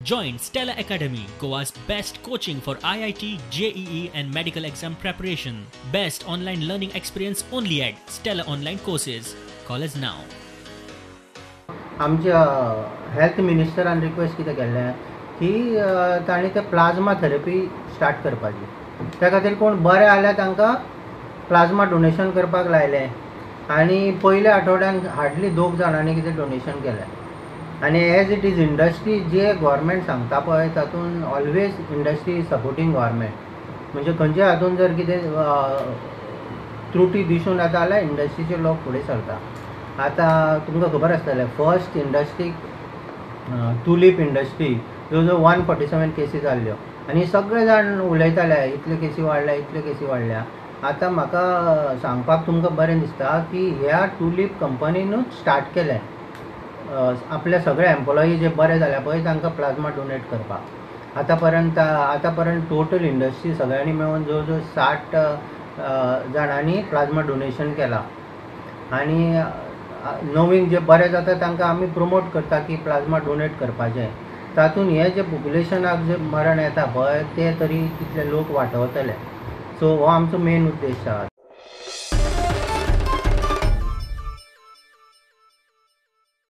Join Stella Academy, Goa's best coaching for IIT, JEE and medical exam preparation. Best online learning experience only at Stella Online Courses. Call us now. आमच्या health मिनिस्टरान request कितें केल्लें की तांणी ते plasma therapy start करपाची. त्या खातीर कोण बरे आल्या तांकां प्लाज्मा डोनेशन करपाक लायलें आनी पयल्या आठवड्यान हार्डली 2 जाणांनी कितें डोनेशन केलें. आनी एज इट इज इंडस्ट्री जे गव्हर्मेंट सांगता पळय तातूंत ऑलवेज इंडस्ट्री सपोर्टींग गव्हर्मेंट. म्हणजे खंयचे हातूंत जर कितें त्रुटी दिसून येता जाल्यार इंडस्ट्रीचे लोक फुडें सरता. आतां तुमकां खबर आसतलें फर्स्ट इंडस्ट्रीक टुलीप इंडस्ट्री जवळ 147 केसीस जाल्ल्यो आनी सगळे जाण उलयताले इतल्यो केसी वाडल्या इतल्यो केसी वाडल्या. आतां म्हाका सांगपाक तुमकां बरें दिसता की ह्या टुलीप कंपनीनूच स्टार्ट केलें आपले सगळे एम्प्लॉई जे बरे जाल्या पळय तांकां प्लाज्मा डोनेट करपाक. आतां पर्यंत टोटल इंडस्ट्री सगळ्यांनी मेळून जवळ 60 जाणांनी प्लाज्मा डोनेशन केलां. आनी नवीन जे बरे जाता तांकां आमी प्रमोट करता की प्लाज्मा डोनेट करपाचें. तातूंत हे जे पॉप्युलेशनाक जे मरण येता पळय ते तरी तितले लोक वाटावतले. सो हो आमचो मेन उद्देश आसा.